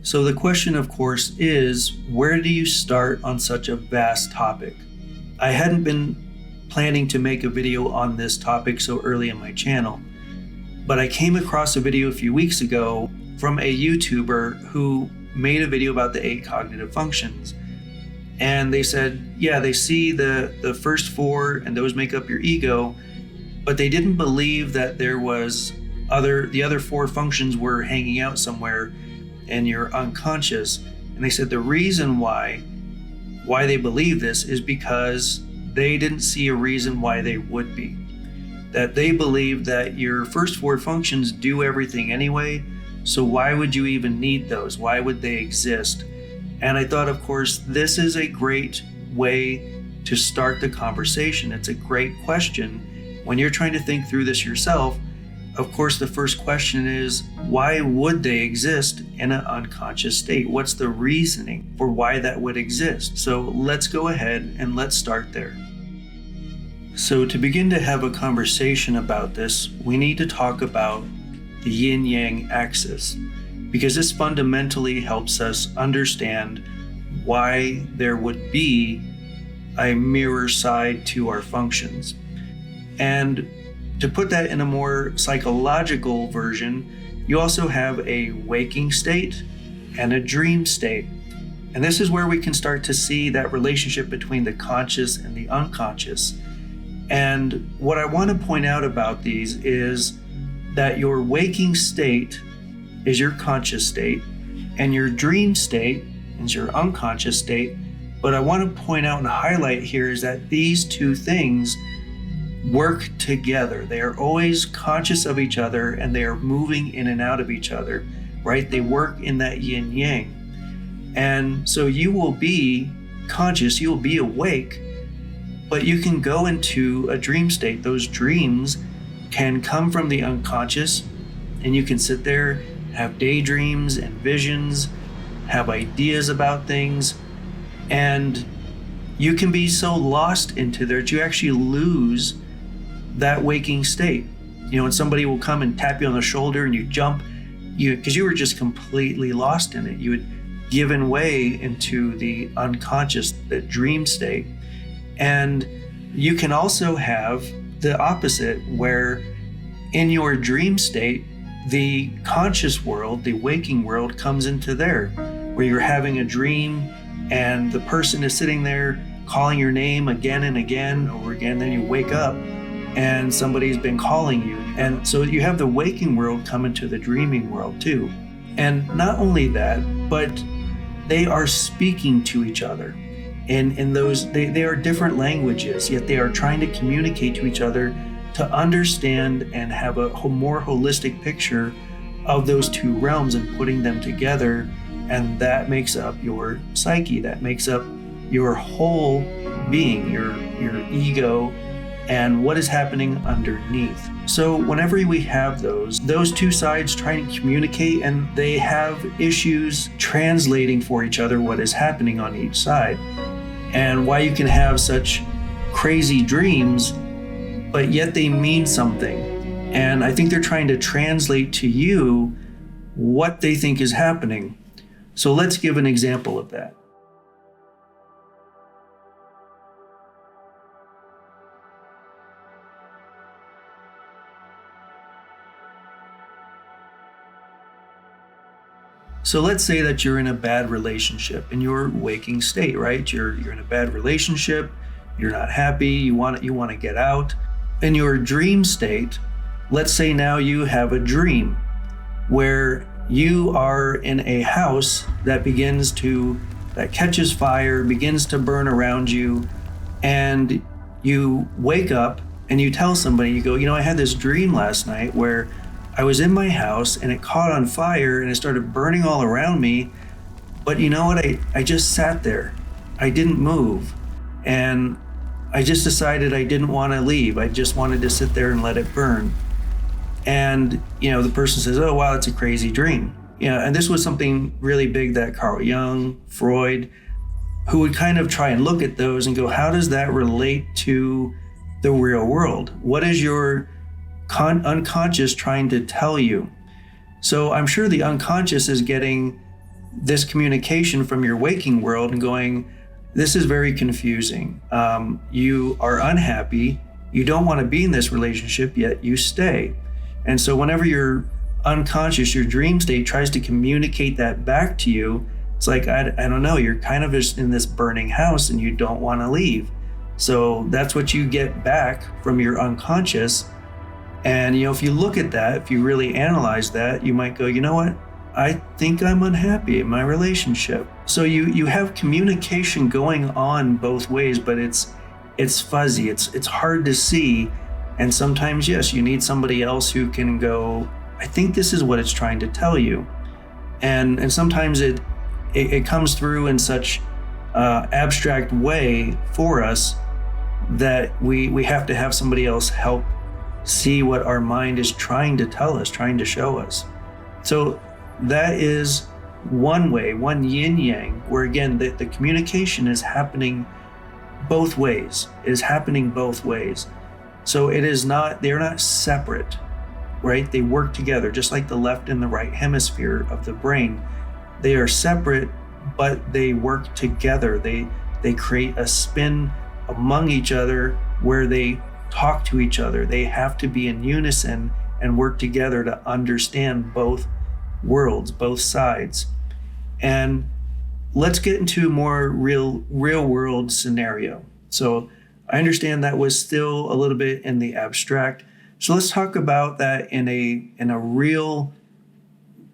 So the question, of course, is where do you start on such a vast topic? I hadn't been planning to make a video on this topic so early in my channel, but I came across a video a few weeks ago from a YouTuber who made a video about the 8 cognitive functions. And they said, yeah, they see the first 4 and those make up your ego, but they didn't believe that there was the other 4 functions were hanging out somewhere in your unconscious. And they said the reason why they believe this is because they didn't see a reason why they would be. That they believe that your first 4 functions do everything anyway, so why would you even need those? Why would they exist? And I thought, of course, this is a great way to start the conversation. It's a great question. When you're trying to think through this yourself, of course, the first question is, why would they exist in an unconscious state? What's the reasoning for why that would exist? So let's go ahead and let's start there. So to begin to have a conversation about this, we need to talk about the yin-yang axis, because this fundamentally helps us understand why there would be a mirror side to our functions. And to put that in a more psychological version, you also have a waking state and a dream state. And this is where we can start to see that relationship between the conscious and the unconscious. And what I want to point out about these is that your waking state is your conscious state, and your dream state is your unconscious state. But I want to point out and highlight here is that these two things work together. They are always conscious of each other, and they are moving in and out of each other, right? They work in that yin yang. And so you will be conscious, you'll be awake, but you can go into a dream state. Those dreams can come from the unconscious, and you can sit there, have daydreams and visions, have ideas about things, and you can be so lost into there that you actually lose that waking state. You know, and somebody will come and tap you on the shoulder and you jump, because you were just completely lost in it. You had given way into the unconscious, the dream state. And you can also have the opposite, where in your dream state, the conscious world, the waking world comes into there, where you're having a dream and the person is sitting there calling your name again and again over again. Then you wake up and somebody's been calling you. And so you have the waking world come into the dreaming world too. And not only that, but they are speaking to each other. And in those, they are different languages, yet they are trying to communicate to each other to understand and have a more holistic picture of those two realms and putting them together. And that makes up your psyche, that makes up your whole being, your ego, and what is happening underneath. So whenever we have those two sides trying to communicate, and they have issues translating for each other what is happening on each side, and why you can have such crazy dreams, but yet they mean something. And I think they're trying to translate to you what they think is happening. So let's give an example of that. So let's say that you're in a bad relationship in your waking state, right? You're in a bad relationship, you're not happy, you want to get out. In your dream state, let's say now you have a dream where you are in a house that catches fire, begins to burn around you, and you wake up and you tell somebody, you go, I had this dream last night where I was in my house and it caught on fire and it started burning all around me. But you know what? I just sat there. I didn't move. And I just decided I didn't want to leave. I just wanted to sit there and let it burn. And, the person says, oh, wow, that's a crazy dream. And this was something really big that Carl Jung, Freud, who would kind of try and look at those and go, how does that relate to the real world? What is your unconscious trying to tell you? So I'm sure the unconscious is getting this communication from your waking world and going, this is very confusing. You are unhappy. You don't want to be in this relationship, yet you stay. And so whenever your unconscious, your dream state tries to communicate that back to you, it's like, I don't know, you're kind of just in this burning house and you don't want to leave. So that's what you get back from your unconscious. And, if you look at that, if you really analyze that, you might go, you know what? I think I'm unhappy in my relationship. So you have communication going on both ways, but it's fuzzy. It's hard to see. And sometimes, yes, you need somebody else who can go, I think this is what it's trying to tell you. And sometimes it comes through in such abstract way for us that we have to have somebody else help see what our mind is trying to tell us, trying to show us. So that is one way, one yin yang, where again, the communication is happening both ways. It is happening both ways. So they're not separate, right? They work together, just like the left and the right hemisphere of the brain. They are separate, but they work together. They create a spin among each other where they talk to each other. They have to be in unison and work together to understand both worlds, both sides. And let's get into a more real world scenario. So I understand that was still a little bit in the abstract. So let's talk about that in a real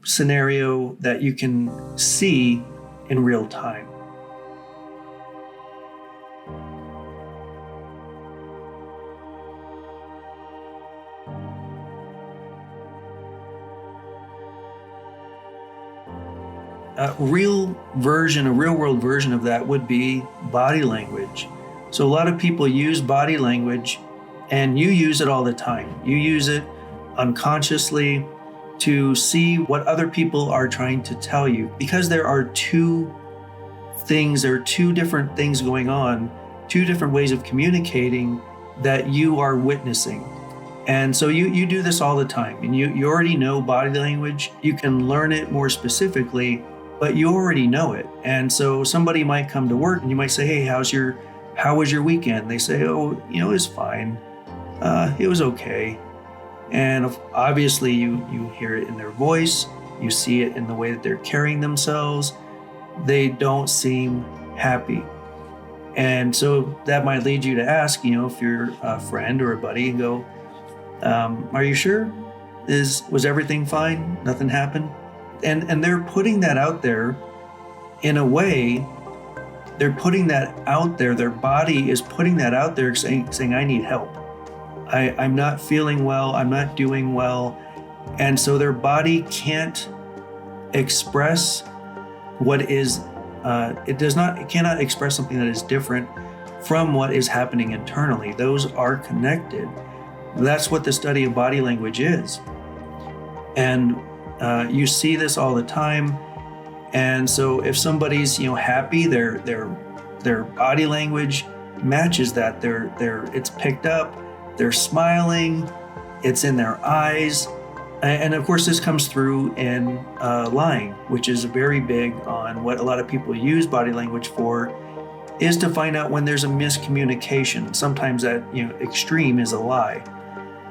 scenario that you can see in real time. A real world version of that would be body language. So a lot of people use body language, and you use it all the time. You use it unconsciously to see what other people are trying to tell you, because there are two different things going on, two different ways of communicating that you are witnessing. And so you do this all the time, and you already know body language. You can learn it more specifically, but you already know it. And so somebody might come to work and you might say, hey, how was your weekend? They say, oh, it was fine. It was okay. And obviously you hear it in their voice. You see it in the way that they're carrying themselves. They don't seem happy. And so that might lead you to ask, if you're a friend or a buddy, and go, are you sure? Was everything fine? Nothing happened? And they're putting that out there in a way. They're putting that out there. Their body is putting that out there, saying I need help. I'm not feeling well. I'm not doing well. And so their body can't express what is, it cannot express something that is different from what is happening internally. Those are connected. That's what the study of body language is. And you see this all the time. And so if somebody's, happy, their body language matches that. It's picked up. They're smiling. It's in their eyes. And of course, this comes through in lying, which is very big on what a lot of people use body language for, is to find out when there's a miscommunication. Sometimes that extreme is a lie.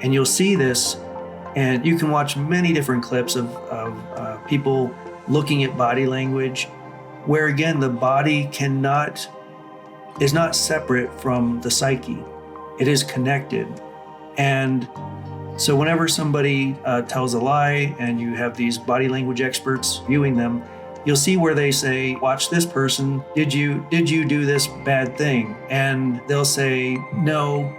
And you'll see this, and you can watch many different clips of people looking at body language, where again, the body is not separate from the psyche. It is connected. And so whenever somebody tells a lie, and you have these body language experts viewing them, you'll see where they say, watch this person, did you do this bad thing? And they'll say, no,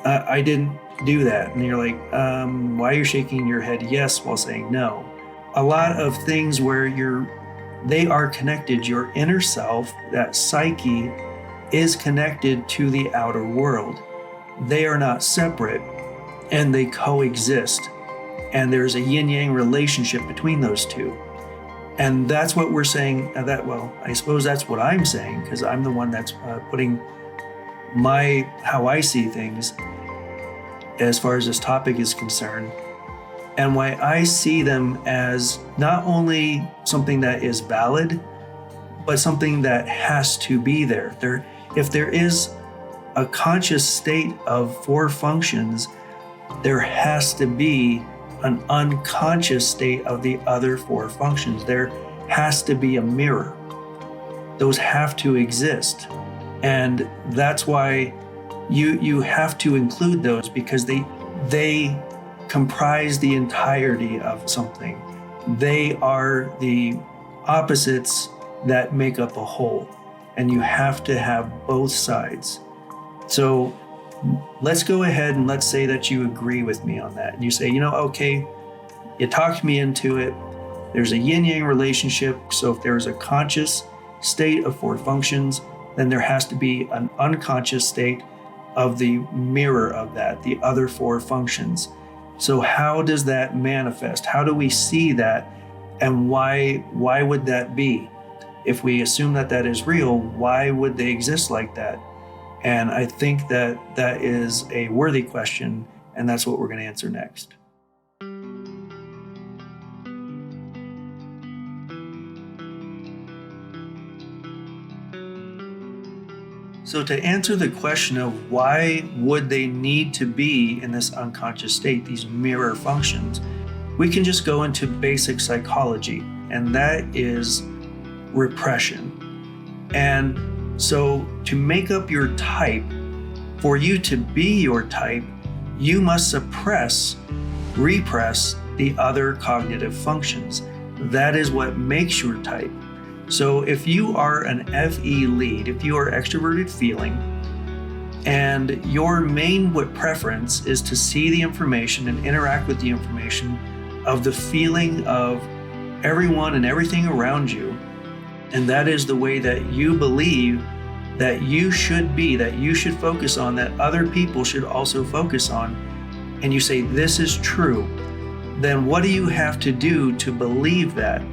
I didn't do that. And you're like, why are you shaking your head yes while saying no? A lot of things where they are connected. Your inner self, that psyche, is connected to the outer world. They are not separate, and they coexist. And there's a yin-yang relationship between those two. And that's what we're saying. I suppose that's what I'm saying, because I'm the one that's putting how I see things as far as this topic is concerned. and why I see them as not only something that is valid, but something that has to be there. If there is a conscious state of four functions, there has to be an unconscious state of the other four functions. There has to be a mirror. Those have to exist. And that's why you have to include those, because they comprise the entirety of something. They are the opposites that make up a whole, and you have to have both sides. So let's go ahead and let's say that you agree with me on that. And you say, okay, you talked me into it. There's a yin-yang relationship. So if there's a conscious state of four functions, then there has to be an unconscious state of the mirror of that, the other four functions. So how does that manifest? How do we see that? And why would that be? If we assume that that is real, why would they exist like that? And I think that that is a worthy question, and that's what we're going to answer next. So to answer the question of why would they need to be in this unconscious state, these mirror functions, we can just go into basic psychology, and that is repression. And so to make up your type, for you to be your type, you must repress the other cognitive functions. That is what makes your type. So if you are an FE lead, if you are extroverted feeling, and your main preference is to see the information and interact with the information of the feeling of everyone and everything around you, and that is the way that you believe that you should be, that you should focus on, that other people should also focus on, and you say this is true, then what do you have to do to believe that?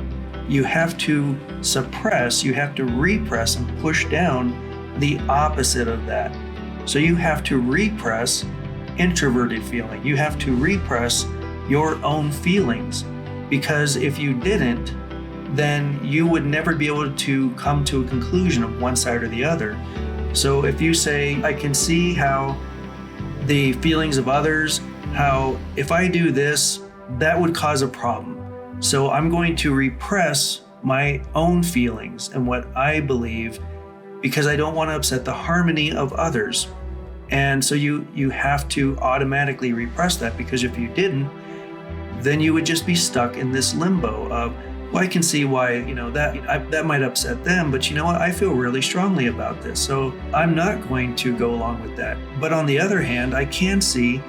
You have to suppress, you have to repress and push down the opposite of that. So you have to repress introverted feeling. You have to repress your own feelings, because if you didn't, then you would never be able to come to a conclusion of one side or the other. So if you say, I can see how the feelings of others, how if I do this, that would cause a problem. So I'm going to repress my own feelings and what I believe, because I don't want to upset the harmony of others. And so you have to automatically repress that, because if you didn't, then you would just be stuck in this limbo of, well, I can see why, that might upset them, but you know what? I feel really strongly about this, so I'm not going to go along with that. But on the other hand, I can see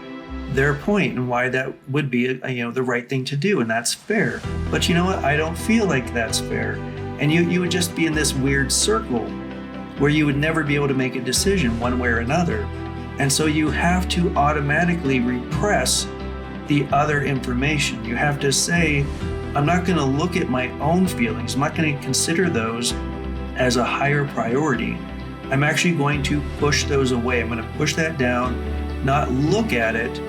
their point and why that would be, the right thing to do, and that's fair. But you know what? I don't feel like that's fair. And you would just be in this weird circle where you would never be able to make a decision one way or another. And so you have to automatically repress the other information. You have to say, I'm not going to look at my own feelings. I'm not going to consider those as a higher priority. I'm actually going to push those away. I'm going to push that down, not look at it,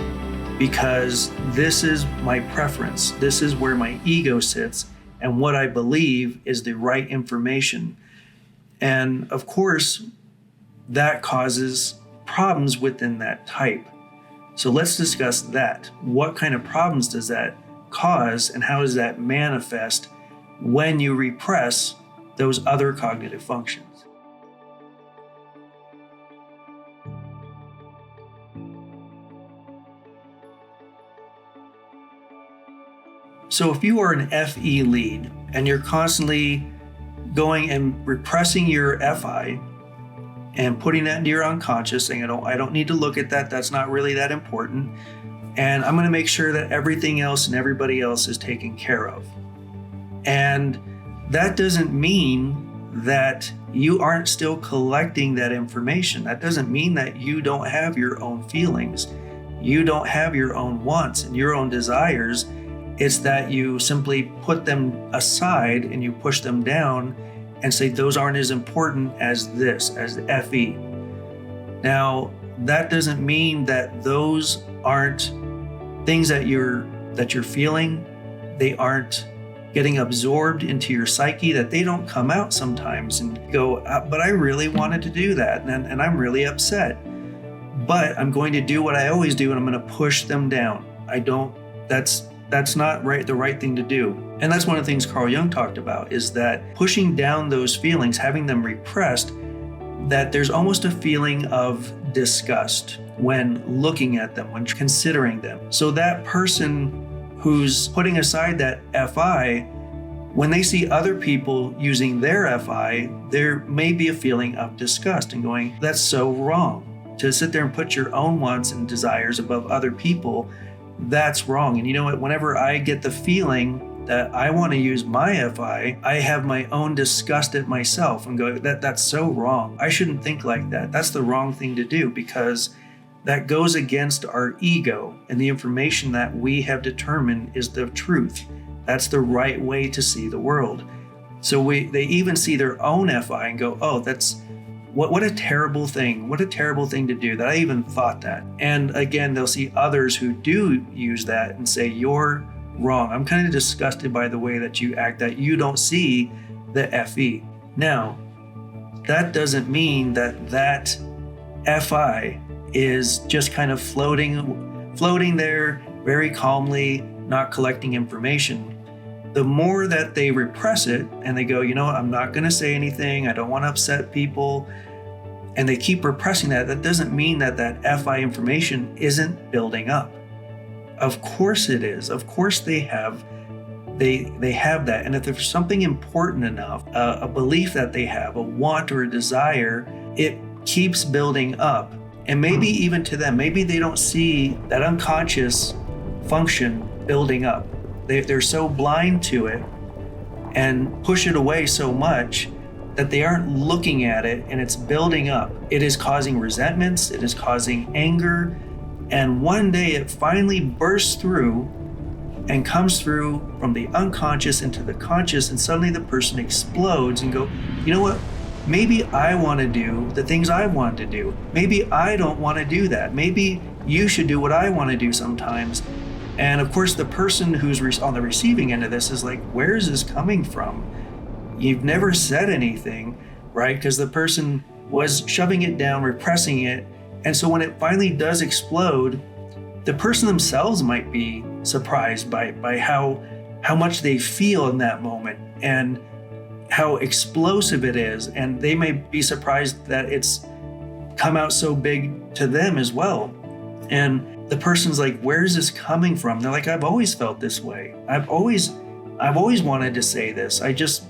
because this is my preference. This is where my ego sits, and what I believe is the right information. And of course, that causes problems within that type. So let's discuss that. What kind of problems does that cause, and how does that manifest when you repress those other cognitive functions? So if you are an FE lead and you're constantly going and repressing your FI and putting that into your unconscious, saying, I don't need to look at that, that's not really that important, and I'm going to make sure that everything else and everybody else is taken care of. And that doesn't mean that you aren't still collecting that information. That doesn't mean that you don't have your own feelings. You don't have your own wants and your own desires. It's that you simply put them aside and you push them down and say those aren't as important as this, as the FE. Now, that doesn't mean that those aren't things that you're that you're feeling, they aren't getting absorbed into your psyche, that they don't come out sometimes and go, but I really wanted to do that, and I'm really upset. But I'm going to do what I always do, and I'm going to push them down. That's not the right thing to do. And that's one of the things Carl Jung talked about, is that pushing down those feelings, having them repressed, that there's almost a feeling of disgust when looking at them, when considering them. So that person who's putting aside that FI, when they see other people using their FI, there may be a feeling of disgust and going, that's so wrong. To sit there and put your own wants and desires above other people, that's wrong. And you know what? Whenever I get the feeling that I want to use my FI, I have my own disgust at myself and go, that's so wrong. I shouldn't think like that. That's the wrong thing to do, because that goes against our ego and the information that we have determined is the truth. That's the right way to see the world. So they even see their own FI and go, oh, that's what a terrible thing. What a terrible thing to do, that I even thought that. And again, they'll see others who do use that and say, you're wrong. I'm kind of disgusted by the way that you act, that you don't see the FE. Now, that doesn't mean that FI is just kind of floating there very calmly, not collecting information. The more that they repress it and they go, you know what, I'm not going to say anything, I don't want to upset people, and they keep repressing that doesn't mean that FI information isn't building up. Of course it is. Of course they have that. And if there's something important enough, a belief that they have, a want or a desire, it keeps building up. And maybe even to them, maybe they don't see that unconscious function building up. They're so blind to it and push it away so much that they aren't looking at it, and it's building up. It is causing resentments, it is causing anger, and one day it finally bursts through and comes through from the unconscious into the conscious, and suddenly the person explodes and go, you know what? Maybe I want to do the things I want to do. Maybe I don't want to do that. Maybe you should do what I want to do sometimes. And of course, the person who's on the receiving end of this is like, where is this coming from? You've never said anything, right? Because the person was shoving it down, repressing it. And so when it finally does explode, the person themselves might be surprised by how much they feel in that moment and how explosive it is. And they may be surprised that it's come out so big to them as well. And the person's like, where's this coming from? They're like, I've always felt this way. I've always wanted to say this. I just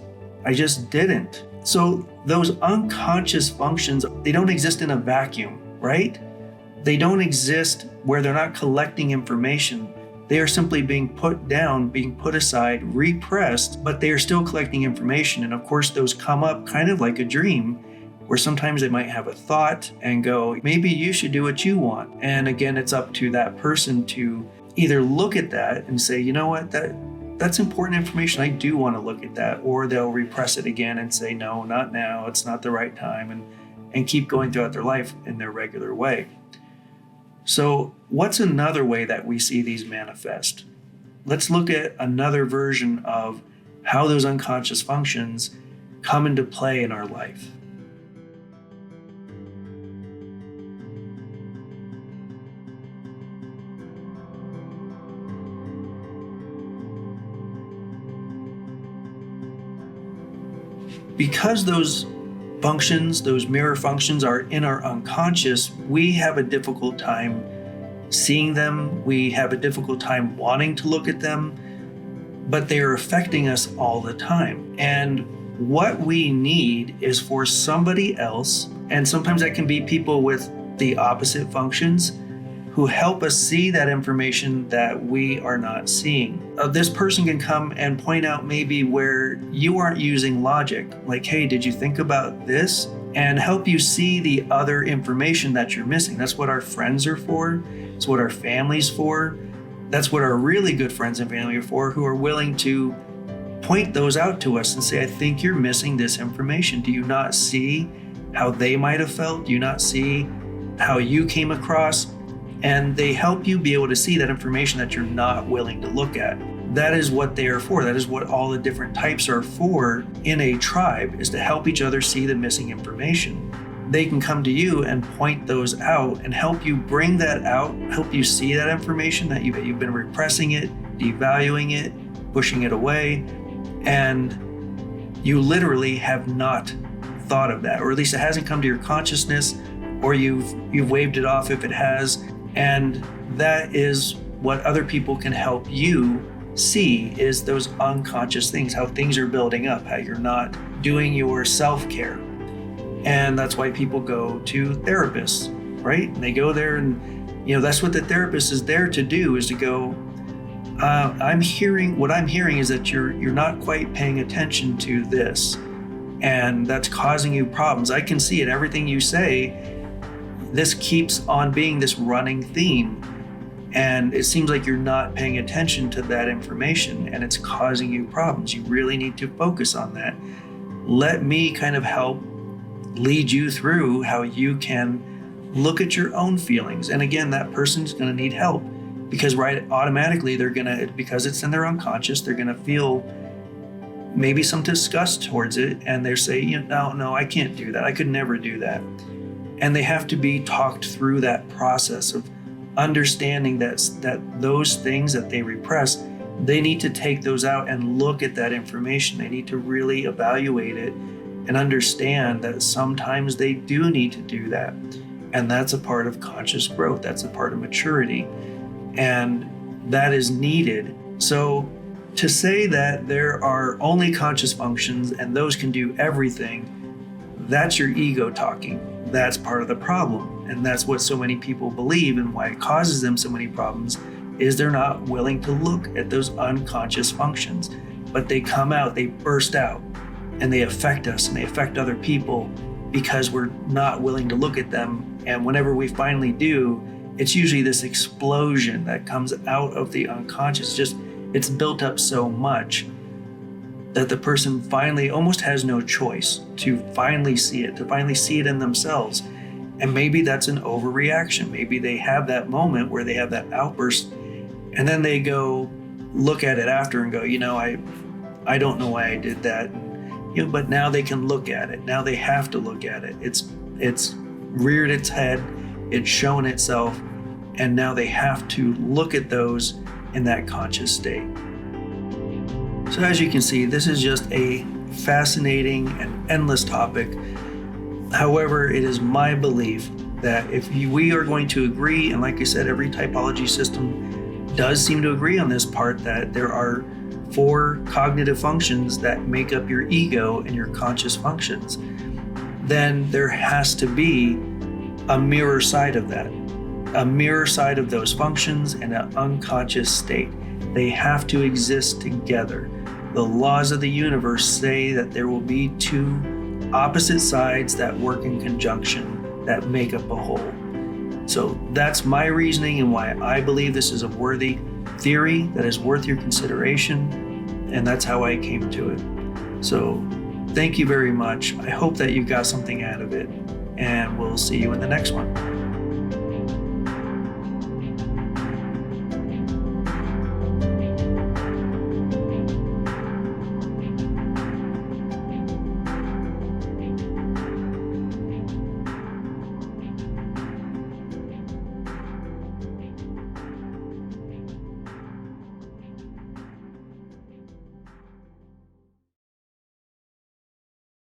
didn't. So those unconscious functions, they don't exist in a vacuum, right? They don't exist where they're not collecting information. They are simply being put down, being put aside, repressed, but they are still collecting information. And of course, those come up kind of like a dream, where sometimes they might have a thought and go, maybe you should do what you want. And again, it's up to that person to either look at that and say, you know what, that's important information. I do want to look at that. Or they'll repress it again and say, no, not now. It's not the right time. And keep going throughout their life in their regular way. So what's another way that we see these manifest? Let's look at another version of how those unconscious functions come into play in our life. Because those functions, those mirror functions, are in our unconscious, we have a difficult time seeing them. We have a difficult time wanting to look at them, but they are affecting us all the time. And what we need is for somebody else, and sometimes that can be people with the opposite functions, who help us see that information that we are not seeing. This person can come and point out maybe where you aren't using logic, like, hey, did you think about this? And help you see the other information that you're missing. That's what our friends are for. It's what our family's for. That's what our really good friends and family are for, who are willing to point those out to us and say, I think you're missing this information. Do you not see how they might have felt? Do you not see how you came across? And they help you be able to see that information that you're not willing to look at. That is what they are for. That is what all the different types are for in a tribe, is to help each other see the missing information. They can come to you and point those out and help you bring that out, help you see that information that you've been repressing it, devaluing it, pushing it away, and you literally have not thought of that, or at least it hasn't come to your consciousness, or you've waved it off if it has. And that is what other people can help you see, is those unconscious things, how things are building up, how you're not doing your self-care. And that's why people go to therapists, right? And they go there, and that's what the therapist is there to do, is to go, what I'm hearing is that you're not quite paying attention to this, and that's causing you problems. I can see it, everything you say. This keeps on being this running theme, and it seems like you're not paying attention to that information, and it's causing you problems. You really need to focus on that. Let me kind of help lead you through how you can look at your own feelings. And again, that person's going to need help, because automatically because it's in their unconscious, they're going to feel maybe some disgust towards it, and they're saying, no, I can't do that. I could never do that. And they have to be talked through that process of understanding that those things that they repress, they need to take those out and look at that information. They need to really evaluate it and understand that sometimes they do need to do that. And that's a part of conscious growth. That's a part of maturity. And that is needed. So to say that there are only conscious functions and those can do everything, that's your ego talking. That's part of the problem. And that's what so many people believe, and why it causes them so many problems, is they're not willing to look at those unconscious functions. But they come out, they burst out, and they affect us, and they affect other people because we're not willing to look at them. And whenever we finally do, it's usually this explosion that comes out of the unconscious. It's built up so much that the person finally almost has no choice to finally see it in themselves. And maybe that's an overreaction. Maybe they have that moment where they have that outburst, and then they go look at it after and go, I don't know why I did that. But now they can look at it. Now they have to look at it. It's reared its head, it's shown itself, and now they have to look at those in that conscious state. So as you can see, this is just a fascinating and endless topic. However, it is my belief that if we are going to agree, and like I said, every typology system does seem to agree on this part, that there are 4 cognitive functions that make up your ego and your conscious functions, then there has to be a mirror side of that, a mirror side of those functions in an unconscious state. They have to exist together. The laws of the universe say that there will be 2 opposite sides that work in conjunction that make up a whole. So that's my reasoning and why I believe this is a worthy theory that is worth your consideration, and that's how I came to it. So thank you very much. I hope that you got something out of it, and we'll see you in the next one.